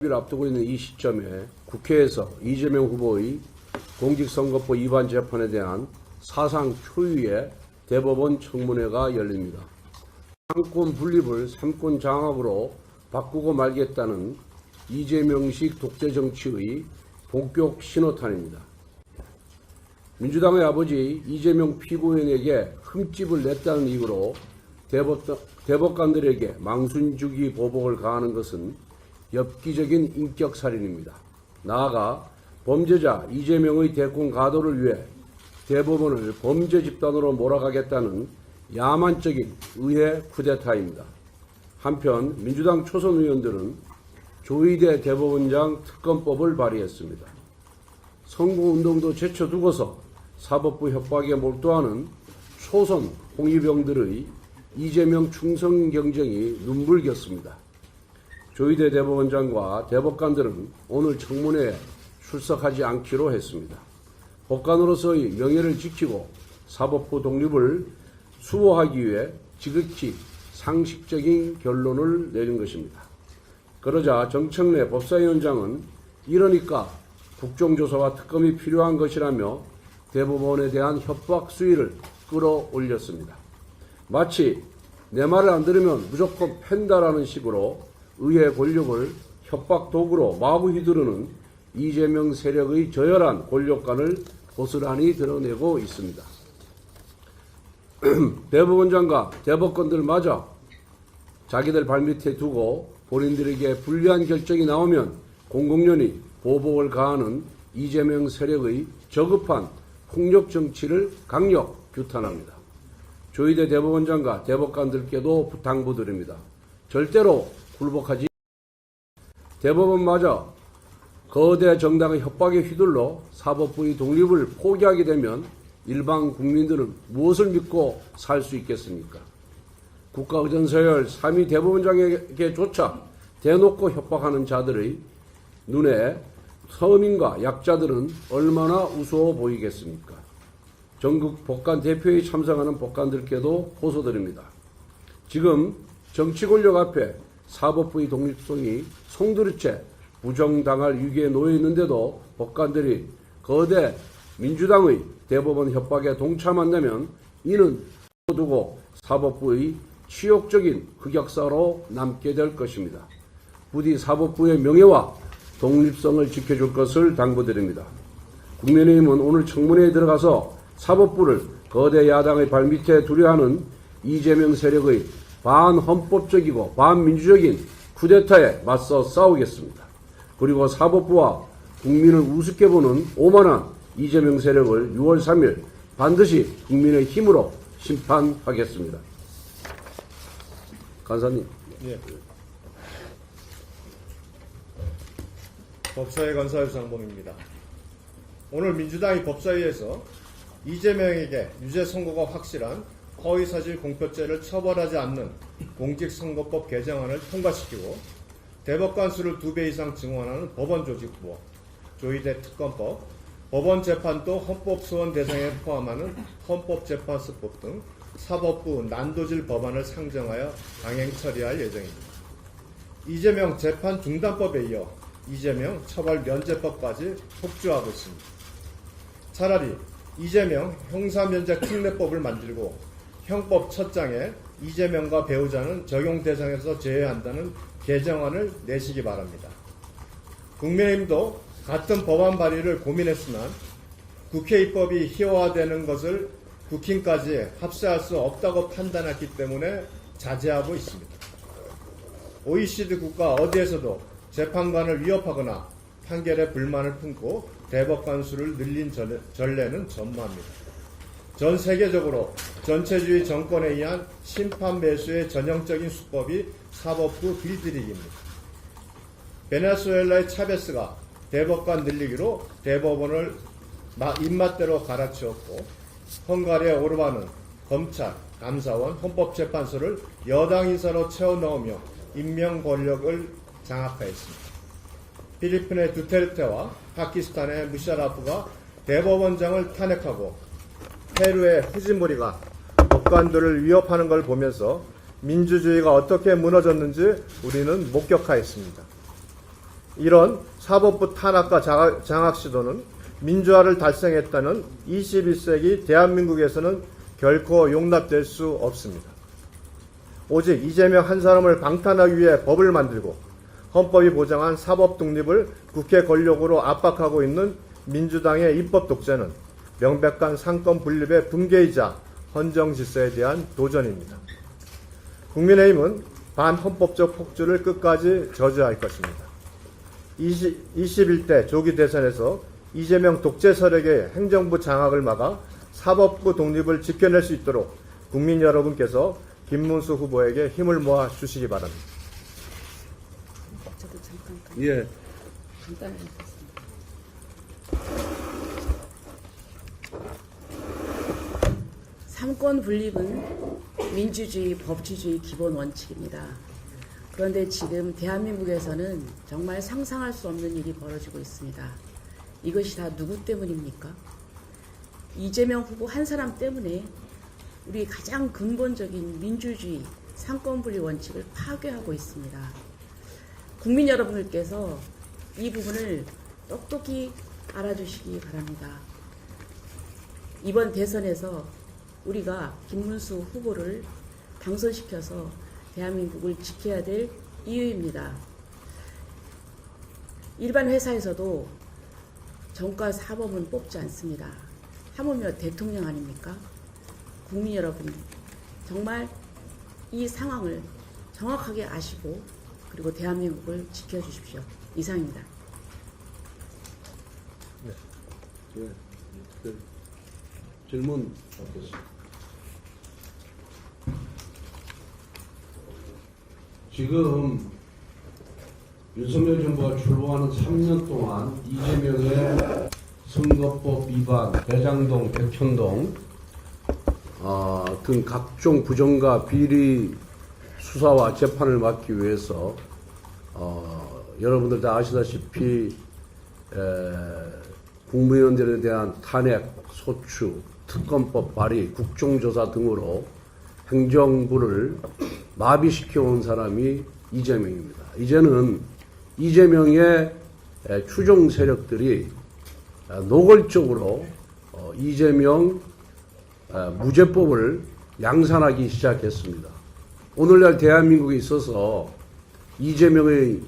를 앞두고 있는 이 시점에 국회에서 이재명 후보의 공직선거법 위반 재판에 대한 사상 초유의 대법원 청문회가 열립니다. 상권 분립을 삼권 장악으로 바꾸고 말겠다는 이재명식 독재 정치의 본격 신호탄입니다. 민주당의 아버지 이재명 피고인에게 흠집을 냈다는 이유로 대법관들에게 망신주기 보복을 가하는 것은 엽기적인 인격살인입니다. 나아가 범죄자 이재명의 대권 가도를 위해 대법원을 범죄 집단으로 몰아가겠다는 야만적인 의회 쿠데타입니다. 한편 민주당 초선 의원들은 조희대 대법원장 특검법을 발의했습니다. 선거운동도 제쳐두고서 사법부 협박에 몰두하는 초선 홍위병들의 이재명 충성 경쟁이 눈물겼습니다. 조희대 대법원장과 대법관들은 오늘 청문회에 출석하지 않기로 했습니다. 법관으로서의 명예를 지키고 사법부 독립을 수호하기 위해 지극히 상식적인 결론을 내린 것입니다. 그러자 정청래 법사위원장은 이러니까 국정조사와 특검이 필요한 것이라며 대법원에 대한 협박 수위를 끌어올렸습니다. 마치 내 말을 안 들으면 무조건 팬다라는 식으로 의회 권력을 협박 도구로 마구 휘두르는 이재명 세력의 저열한 권력관을 고스란히 드러내고 있습니다. 대법원장과 대법관들마저 자기들 발밑에 두고 본인들에게 불리한 결정이 나오면 공공연히 보복을 가하는 이재명 세력의 저급한 폭력 정치를 강력 규탄합니다. 조희대 대법원장과 대법관들께도 당부드립니다. 절대로 굴복하지 대법원마저 거대 정당의 협박에 휘둘러 사법부의 독립을 포기하게 되면 일반 국민들은 무엇을 믿고 살 수 있겠습니까? 국가의전서열 3위 대법원장에게조차 대놓고 협박하는 자들의 눈에 서민과 약자들은 얼마나 우스워 보이겠습니까? 전국 법관 대표회에 참석하는 법관들께도 호소드립니다. 지금 정치 권력 앞에 사법부의 독립성이 송두리째 부정당할 위기에 놓여 있는데도 법관들이 거대 민주당의 대법원 협박에 동참한다면 이는 두고 사법부의 치욕적인 흑역사로 남게 될 것입니다. 부디 사법부의 명예와 독립성을 지켜줄 것을 당부드립니다. 국민의힘은 오늘 청문회에 들어가서 사법부를 거대 야당의 발밑에 두려 하는 이재명 세력의 반헌법적이고 반민주적인 쿠데타에 맞서 싸우겠습니다. 그리고 사법부와 국민을 우습게 보는 오만한 이재명 세력을 6월 3일 반드시 국민의 힘으로 심판하겠습니다. 간사님. 예. 법사위 간사유 장봉입니다. 오늘 민주당이 법사위에서 이재명에게 유죄 선고가 확실한 허위사실 공표죄를 처벌하지 않는 공직선거법 개정안을 통과시키고 대법관 수를 2배 이상 증원하는 법원조직법, 조희대 특검법, 법원재판도 헌법소원 대상에 포함하는 헌법재판소법 등 사법부 난도질 법안을 상정하여 강행 처리할 예정입니다. 이재명 재판 중단법에 이어 이재명 처벌 면제법까지 폭주하고 있습니다. 차라리 이재명 형사면제 특례법을 만들고 형법 첫 장에 이재명과 배우자는 적용 대상에서 제외한다는 개정안을 내시기 바랍니다. 국민의힘도 같은 법안 발의를 고민했으나 국회 입법이 희화화되는 것을 국힘까지 합세할 수 없다고 판단했기 때문에 자제하고 있습니다. OECD 국가 어디에서도 재판관을 위협하거나 판결에 불만을 품고 대법관 수를 늘린 전례는 전무합니다. 전 세계적으로 전체주의 정권에 의한 심판 매수의 전형적인 수법이 사법부 빌드릭입니다. 베네수엘라의 차베스가 대법관 늘리기로 대법원을 입맛대로 갈아치웠고 헝가리의 오르반은 검찰, 감사원, 헌법재판소를 여당 인사로 채워 넣으며 임명 권력을 장악하였습니다. 필리핀의 두테르테와 파키스탄의 무샤라프가 대법원장을 탄핵하고 페루의 후지모리가 법관들을 위협하는 걸 보면서 민주주의가 어떻게 무너졌는지 우리는 목격하였습니다. 이런 사법부 탄압과 장악 시도는 민주화를 달성했다는 21세기 대한민국에서는 결코 용납될 수 없습니다. 오직 이재명 한 사람을 방탄하기 위해 법을 만들고 헌법이 보장한 사법 독립을 국회 권력으로 압박하고 있는 민주당의 입법 독재는 명백한 상권 분립의 붕괴이자 헌정 질서에 대한 도전입니다. 국민의힘은 반헌법적 폭주를 끝까지 저지할 것입니다. 21대 조기 대선에서 이재명 독재 세력의 행정부 장악을 막아 사법부 독립을 지켜낼 수 있도록 국민 여러분께서 김문수 후보에게 힘을 모아 주시기 바랍니다. 저도 잠깐 예. 간단하게 삼권 분립은 민주주의, 법치주의 기본 원칙입니다. 그런데 지금 대한민국에서는 정말 상상할 수 없는 일이 벌어지고 있습니다. 이것이 다 누구 때문입니까? 이재명 후보 한 사람 때문에 우리 가장 근본적인 민주주의, 상권분립 원칙을 파괴하고 있습니다. 국민 여러분들께서 이 부분을 똑똑히 알아주시기 바랍니다. 이번 대선에서 우리가 김문수 후보를 당선시켜서 대한민국을 지켜야 될 이유입니다. 일반 회사에서도 정가 사범은 뽑지 않습니다. 하물며 대통령 아닙니까? 국민 여러분, 정말 이 상황을 정확하게 아시고 그리고 대한민국을 지켜주십시오. 이상입니다. 질문 받겠습니다. 지금 윤석열 정부가 출범하는 3년 동안 이재명의 선거법 위반, 대장동, 백현동 등 각종 부정과 비리 수사와 재판을 막기 위해서 여러분들 다 아시다시피 국무위원들에 대한 탄핵, 소추, 특검법 발의, 국정조사 등으로 행정부를 마비시켜온 사람이 이재명입니다. 이제는 이재명의 추종 세력들이 노골적으로 이재명 무죄법을 양산하기 시작했습니다. 오늘날 대한민국에 있어서 이재명의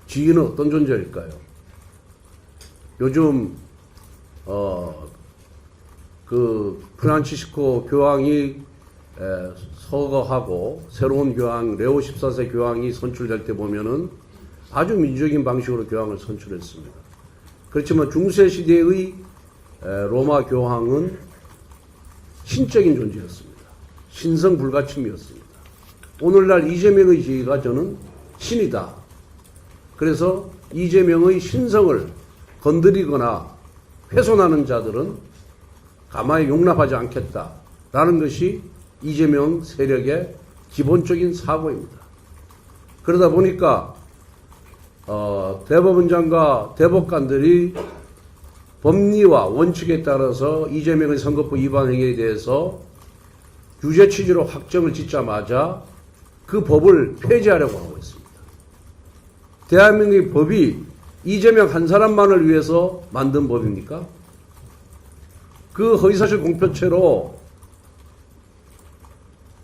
지위는 어떤 존재일까요? 요즘 그 프란치스코 교황이 서거하고 새로운 교황 레오 14세 교황이 선출될 때 보면은 아주 민주적인 방식으로 교황을 선출했습니다. 그렇지만 중세 시대의 로마 교황은 신적인 존재였습니다. 신성 불가침이었습니다. 오늘날 이재명의 지위가 저는 신이다. 그래서 이재명의 신성을 건드리거나 훼손하는 자들은 가만히 용납하지 않겠다라는 것이 이재명 세력의 기본적인 사고입니다. 그러다 보니까 대법원장과 대법관들이 법리와 원칙에 따라서 이재명의 선거법 위반 행위에 대해서 유죄 취지로 확정을 짓자마자 그 법을 폐지하려고 하고 있습니다. 대한민국의 법이 이재명 한 사람만을 위해서 만든 법입니까? 그 허위사실 공표죄로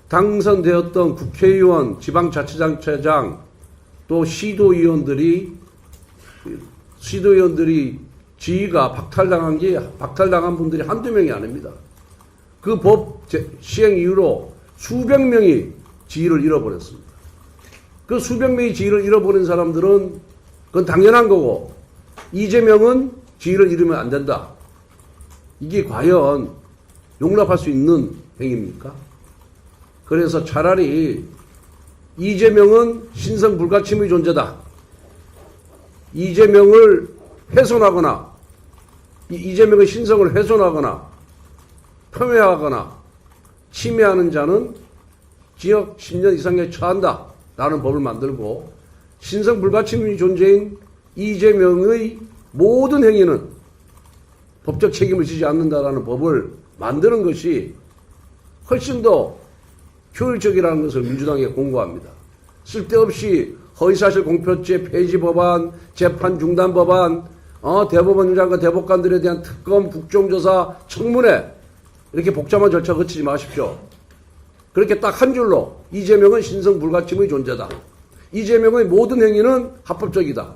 당선되었던 국회의원, 지방자치단체장, 또 시도의원들이 지위가 박탈당한 분들이 한두 명이 아닙니다. 그 법 시행 이후로 수백 명이 지위를 잃어버렸습니다. 그 수백 명이 지위를 잃어버린 사람들은 그건 당연한 거고, 이재명은 지위를 잃으면 안 된다. 이게 과연 용납할 수 있는 행위입니까? 그래서 차라리 이재명은 신성 불가침의 존재다. 이재명을 훼손하거나 이재명의 신성을 훼손하거나 폄훼하거나 침해하는 자는 징역 10년 이상에 처한다. 라는 법을 만들고 신성 불가침의 존재인 이재명의 모든 행위는 법적 책임을 지지 않는다라는 법을 만드는 것이 훨씬 더 효율적이라는 것을 민주당에 공고합니다. 쓸데없이 허위사실 공표죄 폐지 법안, 재판 중단 법안, 대법원장과 대법관들에 대한 특검, 국정조사, 청문회 이렇게 복잡한 절차 거치지 마십시오. 그렇게 딱 한 줄로 이재명은 신성불가침의 존재다. 이재명의 모든 행위는 합법적이다.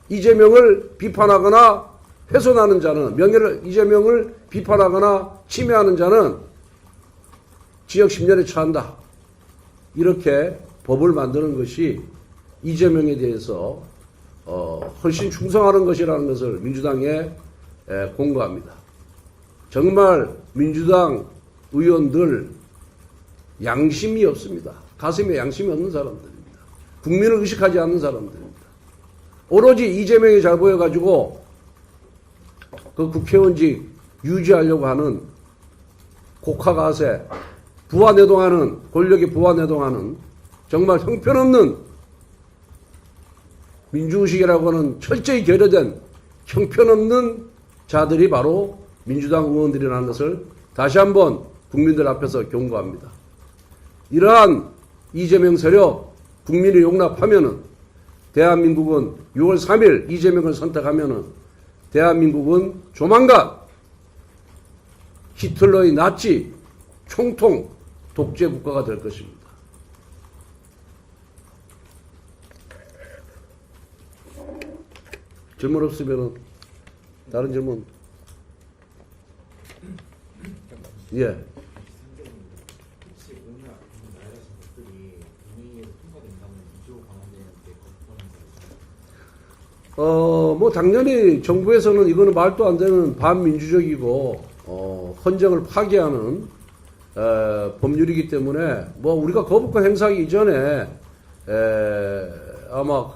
이재명을 비판하거나 훼손하는 자는 이재명을 비판하거나 침해하는 자는 징역 10년에 처한다. 이렇게 법을 만드는 것이 이재명에 대해서 훨씬 충성하는 것이라는 것을 민주당에 공고합니다. 정말 민주당 의원들 양심이 없습니다. 가슴에 양심이 없는 사람들입니다. 국민을 의식하지 않는 사람들입니다. 오로지 이재명이 잘 보여가지고 그 국회의원직 유지하려고 하는 곡하가세, 부하내동하는, 권력에 부하내동하는 정말 형편없는 민주의식이라고 하는 철저히 결여된 형편없는 자들이 바로 민주당 의원들이라는 것을 다시 한번 국민들 앞에서 경고합니다. 이러한 이재명 세력 국민이 용납하면은 대한민국은 6월 3일 이재명을 선택하면은 대한민국은 조만간 히틀러의 나치 총통 독재 국가가 될 것입니다. 질문 없으면 다른 질문. 예. 뭐 당연히 정부에서는 이거는 말도 안 되는 반민주적이고 헌정을 파괴하는 법률이기 때문에 뭐 우리가 거부권 행사하기 이전에 아마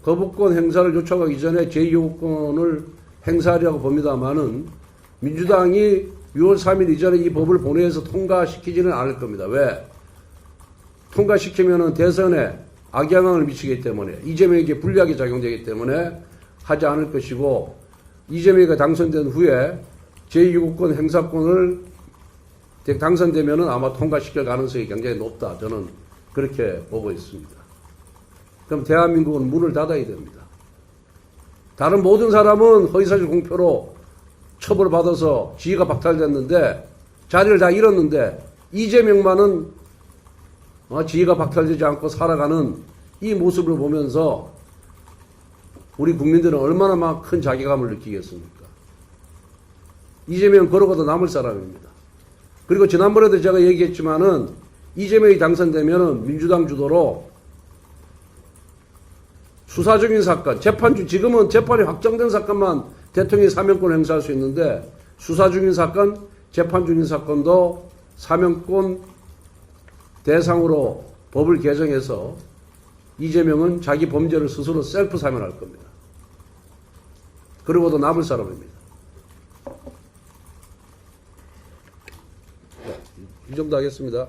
거부권 행사를 요청하기 전에 제2요구권을 행사하려고 봅니다만은 민주당이 6월 3일 이전에 이 법을 본회의에서 통과시키지는 않을 겁니다. 왜? 통과시키면은 대선에 악영향을 미치기 때문에 이재명에게 불리하게 작용되기 때문에 하지 않을 것이고 이재명이 당선된 후에 제2요구권 행사권을 당선되면은 아마 통과시킬 가능성이 굉장히 높다. 저는 그렇게 보고 있습니다. 그럼 대한민국은 문을 닫아야 됩니다. 다른 모든 사람은 허위사실 공표로 처벌받아서 지위가 박탈됐는데 자리를 다 잃었는데 이재명만은 지위가 박탈되지 않고 살아가는 이 모습을 보면서 우리 국민들은 얼마나 큰 자괴감을 느끼겠습니까? 이재명은 걸어가도 남을 사람입니다. 그리고 지난번에도 제가 얘기했지만은 이재명이 당선되면은 민주당 주도로 수사 중인 사건, 지금은 재판이 확정된 사건만 대통령이 사면권 행사할 수 있는데 수사 중인 사건, 재판 중인 사건도 사면권 대상으로 법을 개정해서 이재명은 자기 범죄를 스스로 셀프 사면할 겁니다. 그러고도 남을 사람입니다. 이 정도 하겠습니다.